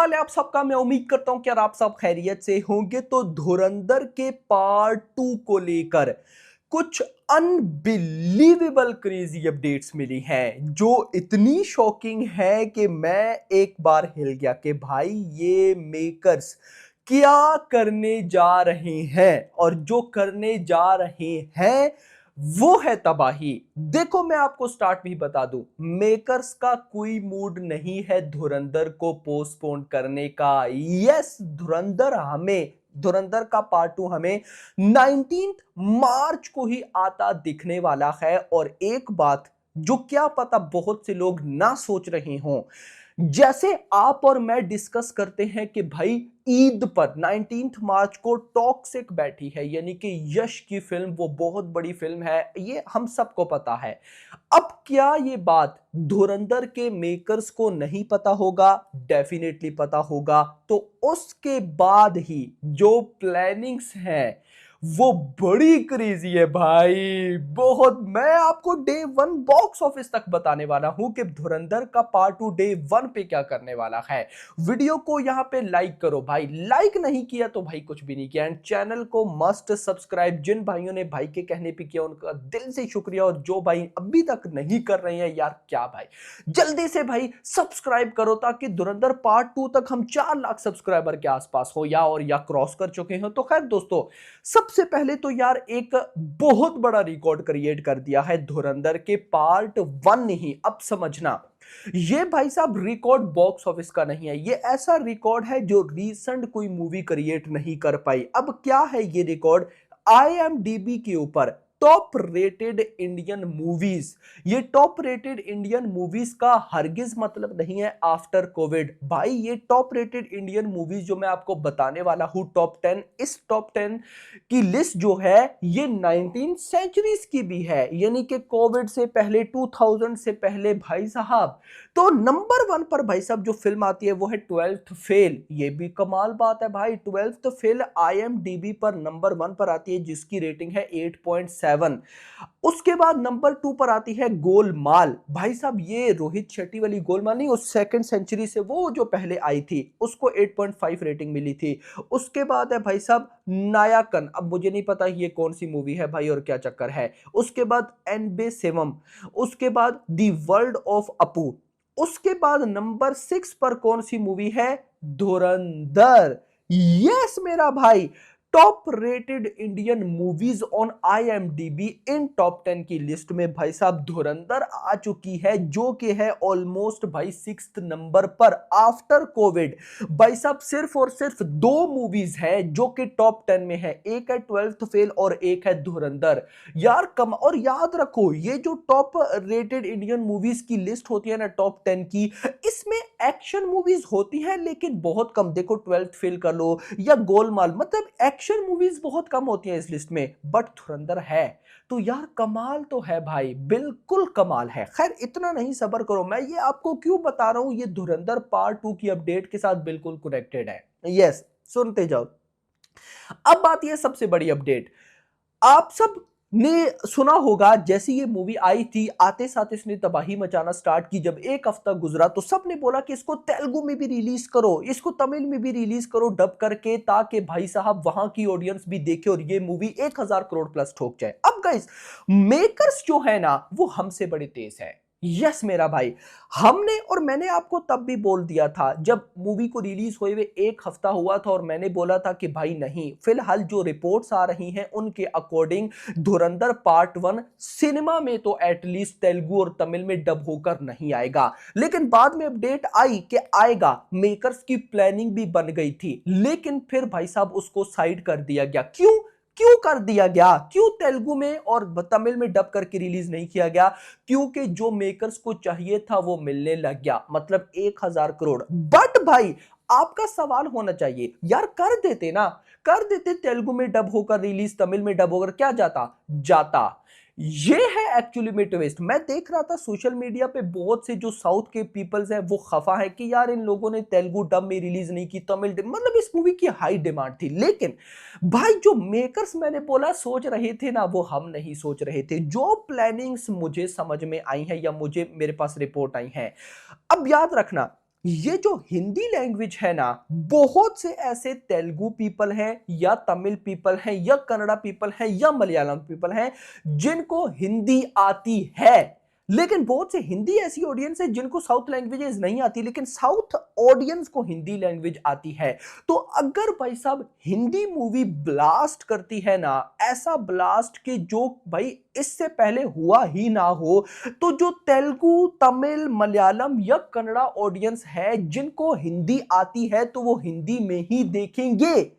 हाल है आप सबका। मैं उम्मीद करता हूं कि यार आप सब खैरियत से होंगे। तो धुरंधर के पार्ट 2 को लेकर कुछ अनबिलीवेबल क्रेजी अपडेट्स मिली हैं जो इतनी शॉकिंग है कि मैं एक बार हिल गया कि भाई ये मेकर्स क्या करने जा रहे हैं, और जो करने जा रहे हैं वो है तबाही। देखो मैं आपको स्टार्ट भी बता दूं, मेकर्स का कोई मूड नहीं है धुरंधर को पोस्टपोन करने का। यस, धुरंधर का पार्ट 2 हमें 19 मार्च को ही आता दिखने वाला है। और एक बात जो क्या पता बहुत से लोग ना सोच रहे हों, जैसे आप और मैं डिस्कस करते हैं कि भाई ईद पर 19 मार्च को टॉक्सिक बैठी है, यानी कि यश की फिल्म, वो बहुत बड़ी फिल्म है, ये हम सबको पता है। अब क्या ये बात धुरंधर के मेकर्स को नहीं पता होगा? डेफिनेटली पता होगा। तो उसके बाद ही जो प्लानिंग्स हैं वो बड़ी क्रेजी है भाई, बहुत। मैं आपको डे 1 बॉक्स ऑफिस तक बताने वाला हूं कि धुरंधर का पार्ट 2 डे 1 पे क्या करने वाला है। वीडियो को यहां पे लाइक करो भाई, लाइक नहीं किया तो भाई कुछ भी नहीं किया। एंड चैनल को मस्ट सब्सक्राइब। जिन भाइयों ने भाई के कहने पे किया उनका दिल से शुक्रिया, और जो भाई अभी तक नहीं कर रहे हैं यार, क्या भाई, जल्दी से भाई सब्सक्राइब करो ताकि धुरंधर पार्ट 2 तक हम 4 लाख सब्सक्राइबर के आसपास हो, या क्रॉस कर चुके हो। तो खैर दोस्तों, सबसे पहले तो यार एक बहुत बड़ा रिकॉर्ड क्रिएट कर दिया है धुरंधर के पार्ट 1 ने ही। अब समझना, ये भाई साहब रिकॉर्ड बॉक्स ऑफिस का नहीं है, ये ऐसा रिकॉर्ड है जो रीसेंट कोई मूवी क्रिएट नहीं कर पाई। अब क्या है ये रिकॉर्ड? IMDb के ऊपर टॉप रेटेड इंडियन मूवीज। ये टॉप रेटेड इंडियन मूवीज का हरगिज मतलब नहीं है आफ्टर कोविड। भाई ये टॉप रेटेड इंडियन मूवीज जो मैं आपको बताने वाला हूं, टॉप 10, इस टॉप 10 की लिस्ट जो है ये 19 सेंचुरीज की भी है, यानी कि कोविड से पहले, 2000 से पहले भाई साहब। तो नंबर 1 पर भाई साहब जो फिल्म आती है वो है 12th फेल। ये भी कमाल बात है भाई, 12th फेल IMDb पर नंबर 1 पर आती है जिसकी रेटिंग है 8.7। उसके बाद नंबर 2 पर आती है गोलमाल। भाई साहब ये रोहित शेट्टी वाली गोलमाल नहीं, उस सेकंड सेंचुरी से वो जो पहले आई थी, उसको 8.5 रेटिंग मिली थी। उसके बाद है भाई साहब नायकन। अब मुझे नहीं पता ये कौन सी मूवी है भाई और क्या चक्कर है। उसके बाद एनबे सेवम। उसके बाद दी वर्ल्ड ऑफ अपू। उसके बाद नंबर 6 पर कौन सी मूवी है? धुरंधर। यस मेरा भाई, top rated Indian movies on IMDb in top 10 की लिस्ट में भाई साहब धुरंधर आ चुकी है, जो कि है ऑलमोस्ट भाई 6th नंबर पर आफ्टर कोविड। भाई साहब सिर्फ और सिर्फ 2 मूवीज हैं जो कि टॉप 10 में है, एक है 12th फेल और एक है धुरंधर। यार कम। और याद रखो, ये जो टॉप रेटेड इंडियन मूवीज की लिस्ट होती है ना टॉप 10 की, इसमें एक्शन मूवीज होती है लेकिन बहुत कम। देखो 12th फेल कर लो या गोलमाल, मतलब एक्शन मूवीज बहुत कम होती हैं इस लिस्ट में, बट धुरंधर है। तो यार कमाल तो है भाई, बिल्कुल कमाल है। खैर इतना नहीं, सब्र करो, मैं ये आपको क्यों बता रहा हूं, ये धुरंधर पार्ट 2 की अपडेट के साथ बिल्कुल कनेक्टेड है। यस, सुनते जाओ। अब बात ये सबसे बड़ी अपडेट, आप सब ने सुना होगा जैसे ये मूवी आई थी, आते साथ इसने तबाही मचाना स्टार्ट की। जब एक हफ्ता गुजरा तो सबने बोला कि इसको तेलुगु में भी रिलीज करो, इसको तमिल में भी रिलीज करो डब करके, ताकि भाई साहब वहां की ऑडियंस भी देखे और ये मूवी 1000 करोड़ प्लस ठोक जाए। अब गाइस, मेकर्स जो है ना वो हमसे बड़े तेज है। यस मेरा भाई, हमने और मैंने आपको तब भी बोल दिया था जब मूवी को रिलीज हुए हुए एक हफ्ता हुआ था, और मैंने बोला था कि भाई नहीं, फिलहाल जो रिपोर्ट्स आ रही हैं उनके अकॉर्डिंग धुरंधर पार्ट 1 सिनेमा में तो एटलीस्ट तेलुगु और तमिल में डब होकर नहीं आएगा। लेकिन बाद में अपडेट आई कि आएगा, मेकर्स की प्लानिंग भी बन गई थी, लेकिन फिर भाई साहब उसको साइड कर दिया गया। क्यों क्यों कर दिया गया? क्यों तेलुगु में और तमिल में डब करके रिलीज नहीं किया गया? क्योंकि जो मेकर्स को चाहिए था वो मिलने लग गया, मतलब 1000 करोड़। बट भाई आपका सवाल होना चाहिए, यार कर देते ना, कर देते तेलुगु में डब होकर रिलीज, तमिल में डब होकर, क्या जाता? जाता। ये है एक्चुअली में ट्विस्ट। मैं देख रहा था सोशल मीडिया पे बहुत से जो साउथ के पीपल्स हैं वो खफा है कि यार इन लोगों ने तेलुगु डब में रिलीज नहीं की, तमिल, मतलब इस मूवी की हाई डिमांड थी। लेकिन भाई जो मेकर्स मैंने बोला सोच रहे थे ना, वो हम नहीं सोच रहे थे। जो प्लानिंग्स मुझे समझ में आई हैं या मुझे मेरे पास रिपोर्ट आई हैं, अब याद रखना, ये जो हिंदी लैंग्वेज है ना, बहुत से ऐसे तेलुगु पीपल हैं या तमिल पीपल हैं या कन्नड़ा पीपल हैं या मलयालम पीपल हैं जिनको हिंदी आती है। लेकिन बहुत से हिंदी ऐसी ऑडियंस है जिनको साउथ लैंग्वेजेस नहीं आती, लेकिन साउथ ऑडियंस को हिंदी लैंग्वेज आती है। तो अगर भाई साहब हिंदी मूवी ब्लास्ट करती है ना, ऐसा ब्लास्ट कि जो भाई इससे पहले हुआ ही ना हो, तो जो तेलुगु, तमिल, मलयालम या कन्नड़ा ऑडियंस है जिनको हिंदी आती है तो वो हिंदी में ही देखेंगे।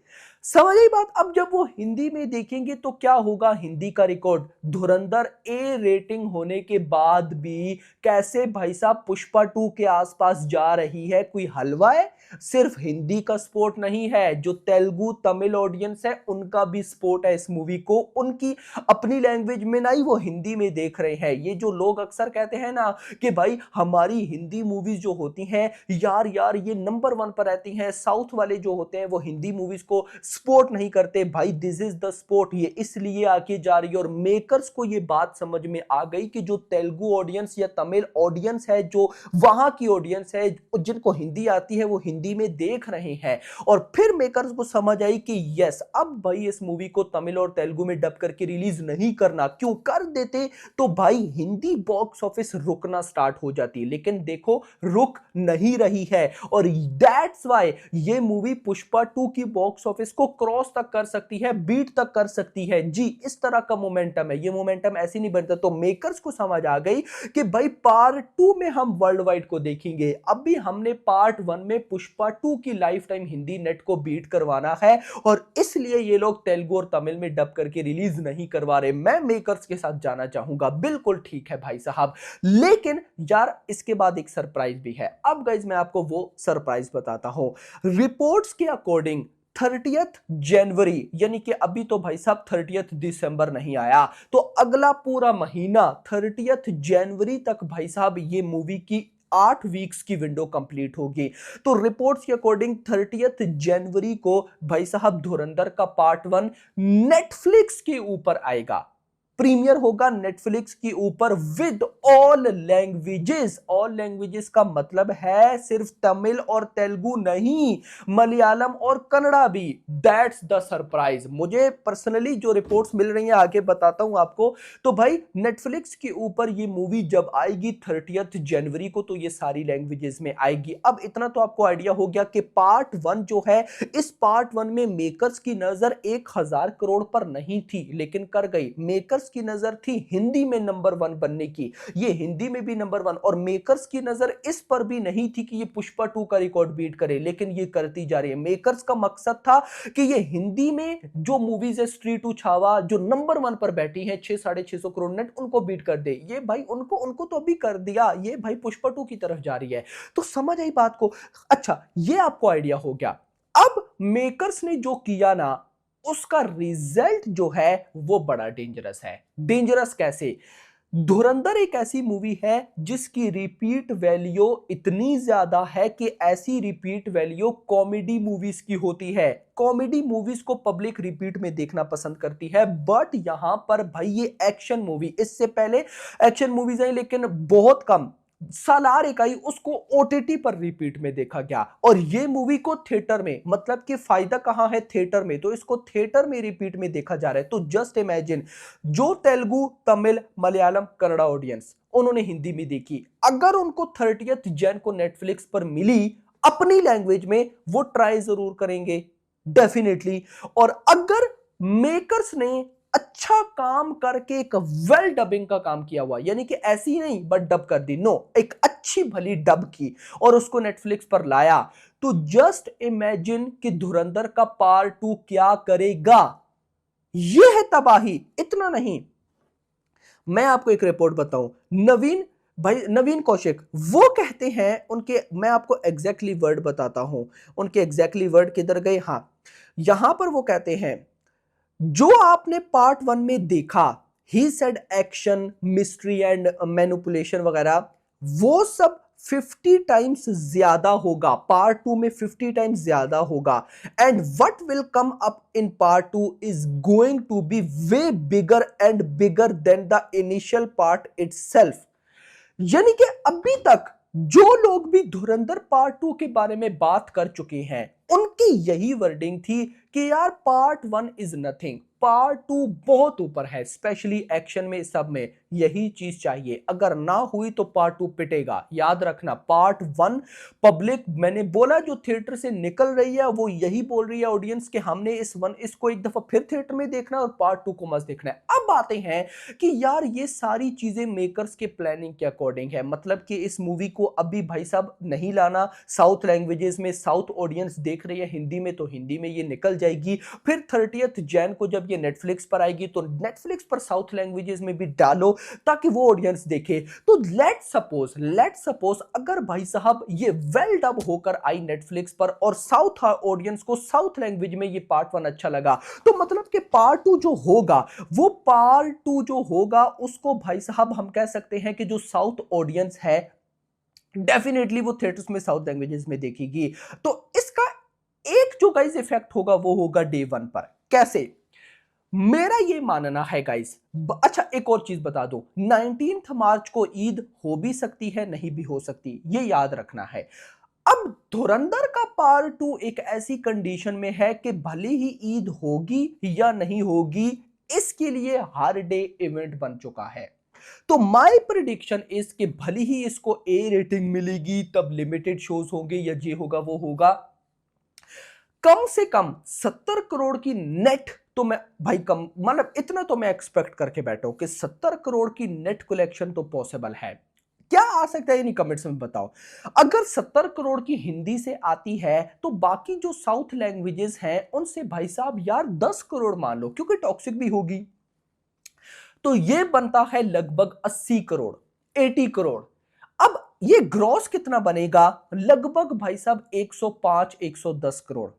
समझ आई बात। अब जब वो हिंदी में देखेंगे तो क्या होगा, हिंदी का रिकॉर्ड धुरंधर ए रेटिंग होने के बाद भी कैसे भाई साहब पुष्पा 2 के आसपास जा रही है, कोई हलवा है। सिर्फ हिंदी का सपोर्ट नहीं है, जो तेलुगु तमिल ऑडियंस है उनका भी सपोर्ट है इस मूवी को। उनकी अपनी लैंग्वेज में नहीं, वो हिंदी में देख रहे हैं। ये जो लोग अक्सर कहते हैं ना कि भाई हमारी हिंदी मूवीज जो होती हैं यार यार ये नंबर 1 पर रहती हैं, साउथ वाले जो होते हैं वो हिंदी मूवीज को सपोर्ट नहीं करते, भाई दिस इज द सपोर्ट। ये इसलिए आके जा रही है और मेकर्स को ये बात समझ में आ गई कि जो तेलुगु ऑडियंस या तमिल ऑडियंस है, जो वहां की ऑडियंस है जिनको हिंदी आती है, वो हिंदी में देख रहे हैं। और फिर मेकर्स को समझ आई कि यस, अब भाई इस मूवी को तमिल और तेलुगु में डब करके रिलीज नहीं करना, क्यों कर देते तो भाई हिंदी बॉक्स ऑफिस रुकना स्टार्ट हो जाती। लेकिन देखो रुक नहीं रही है और दैट्स व्हाई ये मूवी पुष्पा 2 की बॉक्स ऑफिस को क्रॉस तक कर सकती है, बीट तक कर सकती है। जी, इस तरह का मोमेंटम है, ये मोमेंटम ऐसे नहीं बनता। तो मेकर्स को समझ आ गई कि भाई पार्ट 2 में हम वर्ल्ड वाइड को देखेंगे। अब भी हमने पार्ट 1 में पुष्पा 2 की लाइफ टाइम हिंदी नेट को बीट करवाना है और इसलिए ये लोग तेलुगु और तमिल में डब करके रिलीज नहीं करवा रहे। मैं मेकर्स के साथ जाना चाहूंगा, बिल्कुल ठीक है भाई साहब, लेकिन यार इसके बाद एक सरप्राइज भी है। अब गाइज मैं आपको वो सरप्राइज बताता हूं। रिपोर्ट्स के अकॉर्डिंग 30th जनवरी, यानी कि अभी तो भाई साहब 30th दिसंबर नहीं आया, तो अगला पूरा महीना 30th जनवरी तक भाई साहब ये मूवी की 8 वीक्स की विंडो कंप्लीट होगी। तो रिपोर्ट्स के अकॉर्डिंग 30th जनवरी को भाई साहब धुरंधर का पार्ट 1 नेटफ्लिक्स के ऊपर आएगा, प्रीमियर होगा नेटफ्लिक्स के ऊपर with all languages. All languages का मतलब है सिर्फ तमिल और तेलुगु नहीं, मलयालम और कन्नड़ा भी। That's the surprise. मुझे पर्सनली जो रिपोर्ट्स मिल रही हैं आगे बताता हूं आपको। तो भाई नेटफ्लिक्स के ऊपर ये मूवी जब आएगी 30th जनवरी को, तो ये सारी लैंग्वेजेस में आएगी। अब इतना तो आपको आइडिया हो गया कि पार्ट 1 जो है, इस पार्ट 1 में मेकर्स की नजर 1000 करोड़ पर नहीं थी, लेकिन कर गई। मेकर्स की नजर थी हिंदी में नंबर 1 बनने की, ये हिंदी में भी नंबर 1। और मेकर्स की नजर इस पर भी नहीं थी कि ये पुष्पा 2 का रिकॉर्ड बीट करे, लेकिन ये करती जा रही है। मेकर्स का मकसद था कि ये हिंदी में जो मूवीज है स्ट्रीट टू छावा, जो नंबर 1 पर बैठी है 600-650 करोड़ नेट, उनको बीट कर दे। ये भाई उनको तो अभी कर दिया, ये भाई पुष्पा 2 की तरफ जा रही है। तो समझ आई बात को। अच्छा, ये आपको आइडिया हो गया। अब मेकर्स ने जो किया ना, उसका रिजल्ट जो है वो बड़ा डेंजरस है। डेंजरस कैसे? धुरंधर एक ऐसी मूवी है जिसकी रिपीट वैल्यू इतनी ज्यादा है कि ऐसी रिपीट वैल्यू कॉमेडी मूवीज की होती है। कॉमेडी मूवीज को पब्लिक रिपीट में देखना पसंद करती है, बट यहां पर भाई ये एक्शन मूवी, इससे पहले एक्शन मूवीज आई लेकिन बहुत कम, सालार एक आई, उसको ओटीटी पर रिपीट में देखा गया। और ये मूवी को थिएटर में, मतलब कि फायदा कहां है, थिएटर में, तो इसको थिएटर में रिपीट में देखा जा रहा है। तो जस्ट इमेजिन, जो तेलुगु तमिल मलयालम कन्नड़ा ऑडियंस उन्होंने हिंदी में देखी, अगर उनको 30th जैन को नेटफ्लिक्स पर मिली अपनी लैंग्वेज में, वो ट्राई जरूर करेंगे डेफिनेटली। और अगर मेकर्स ने अच्छा काम करके एक वेल डबिंग का काम किया हुआ, यानी कि ऐसी नहीं बट डब कर दी, नो, एक अच्छी भली डब की और उसको नेटफ्लिक्स पर लाया, तो जस्ट इमेजिन कि धुरंधर का पार्ट 2 क्या करेगा। यह है तबाही। इतना नहीं, मैं आपको एक रिपोर्ट बताऊं, नवीन कौशिक वो कहते हैं, उनके मैं आपको एग्जैक्टली वर्ड बताता हूं, उनके एग्जैक्टली वर्ड किधर गए, हां यहां पर वो कहते हैं, जो आपने पार्ट 1 में देखा, he said action mystery and manipulation वगैरह, वो सब 50 टाइम्स ज्यादा होगा पार्ट 2 में, 50 टाइम्स ज्यादा होगा। And what will come up in part 2 is going to be way bigger and bigger than the initial part itself. यानी कि अभी तक जो लोग भी धुरंधर पार्ट 2 के बारे में बात कर चुके हैं उनकी यही वर्डिंग थी कि यार पार्ट 1 इज नथिंग, पार्ट 2 बहुत ऊपर है, स्पेशली एक्शन में, सब में यही चीज चाहिए, अगर ना हुई तो पार्ट 2 पिटेगा। याद रखना पार्ट 1 पब्लिक, मैंने बोला जो थिएटर से निकल रही है वो यही बोल रही है ऑडियंस कि हमने इसको एक दफा फिर थिएटर में देखना है और पार्ट 2 को मस्त देखना है। अब आते हैं कि यार ये सारी चीजें मेकर्स के प्लानिंग के अकॉर्डिंग है, मतलब कि इस मूवी को अभी भाई साहब नहीं लाना साउथ लैंग्वेजेस में, साउथ ऑडियंस देख रही है हिंदी में तो हिंदी में ये निकल जाएगी, फिर 30th जैन को जब ये नेटफ्लिक्स पर आएगी तो नेटफ्लिक्स पर साउथ लैंग्वेजेस में भी डालो ताकि वो ऑडियंस देखे। तो लेट सपोज अगर भाई साहब ये वेल डब होकर आई नेटफ्लिक्स पर और साउथ ऑडियंस को साउथ लैंग्वेज में ये पार्ट 1 अच्छा लगा, तो मतलब कि पार्ट 2 जो होगा, वो पार्ट 2 जो होगा उसको भाई साहब हम कह सकते हैं कि जो साउथ ऑडियंस है डेफिनेटली वो थिएटर्स में साउथ लैंग्वेजेस में देखेगी। तो इसका एक जो गाइस इफेक्ट होगा वो होगा डे 1 पर। कैसे? मेरा ये मानना है गाइस, अच्छा एक और चीज बता दो, 19 मार्च को ईद हो भी सकती है, नहीं भी हो सकती, ये याद रखना है। अब धुरंधर का पार्ट 2 एक ऐसी कंडीशन में है कि भले ही ईद होगी या नहीं होगी, इसके लिए हर डे इवेंट बन चुका है। तो माय प्रिडिक्शन इज कि भले ही इसको ए रेटिंग मिलेगी, तब लिमिटेड शोज होंगे या जे होगा वो होगा, कम से कम 70 करोड़ की नेट, तो मैं भाई कम मतलब इतना तो मैं एक्सपेक्ट करके बैठा हूं कि 70 करोड़ की नेट कलेक्शन तो पॉसिबल है। क्या आ सकता है इन कमेंट्स में बताओ। अगर 70 करोड़ की हिंदी से आती है तो बाकी जो साउथ लैंग्वेजेस हैं उनसे भाई साहब यार 10 करोड़ मान लो, क्योंकि टॉक्सिक भी होगी, तो ये बनता है लगभग 80 करोड़, 80 करोड़। अब ये ग्रॉस कितना बनेगा? लगभग भाई साहब 105 110 करोड़,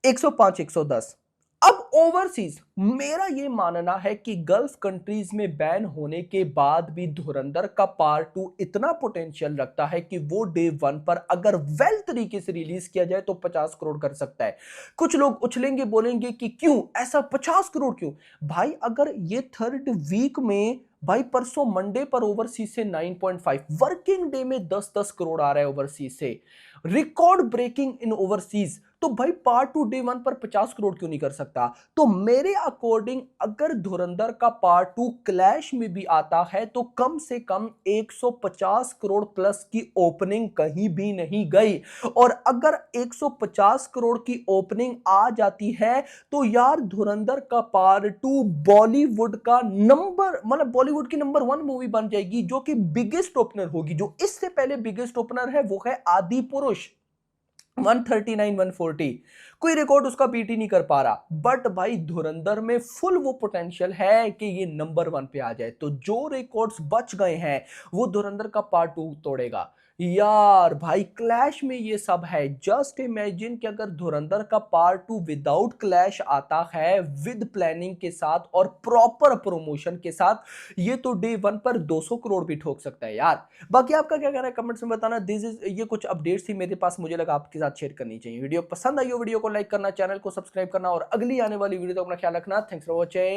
105 110। अब ओवरसीज मेरा ये मानना है कि गल्फ कंट्रीज में बैन होने के बाद भी धुरंधर का पार्ट 2 इतना पोटेंशियल रखता है कि वो डे 1 पर अगर वेल तरीके से रिलीज किया जाए तो 50 करोड़ कर सकता है। कुछ लोग उछलेंगे, बोलेंगे कि क्यों ऐसा 50 करोड़ क्यों? भाई अगर ये थर्ड वीक में, भाई परसों मंडे पर ओवरसीज से 9.5, वर्किंग डे में 10-10 करोड़ आ रहा है ओवरसीज से, रिकॉर्ड ब्रेकिंग इन ओवरसीज, तो भाई पार्ट 2 डे 1 पर 50 करोड़ क्यों नहीं कर सकता? तो मेरे अकॉर्डिंग अगर धुरंधर का पार्ट 2 क्लैश में भी आता है तो कम से कम 150 करोड़ प्लस की ओपनिंग कहीं भी नहीं गई, और अगर 150 करोड़ की ओपनिंग आ जाती है तो यार धुरंधर का पार्ट 2 बॉलीवुड का बॉलीवुड की नंबर 1 मूवी बन जाएगी, जो कि बिगेस्ट ओपनर होगी। जो इससे पहले बिगेस्ट ओपनर है वो है आदि पुरुष, 139 140, कोई रिकॉर्ड उसका बीट ही नहीं कर पा रहा। बट भाई धुरंधर में फुल वो पोटेंशियल है कि ये नंबर 1 पे आ जाए, तो जो रिकॉर्ड्स बच गए हैं वो धुरंधर का पार्ट 2 तोड़ेगा। यार भाई क्लैश में ये सब है, जस्ट इमेजिन कि अगर धुरंधर का पार्ट 2 विदाउट क्लैश आता है, विद प्लानिंग के साथ और प्रॉपर प्रमोशन के साथ, ये तो डे 1 पर 200 करोड़ भी ठोक सकता है यार। बाकी आपका क्या कहना है कमेंट्स में बताना। ये कुछ अपडेट्स थी मेरे पास, मुझे लगा आपके साथ शेयर करनी चाहिए। वीडियो पसंद आई हो वीडियो को लाइक करना, चैनल को सब्सक्राइब करना और अगली आने वाली वीडियो तक अपना ख्याल रखना। Thanks for watching.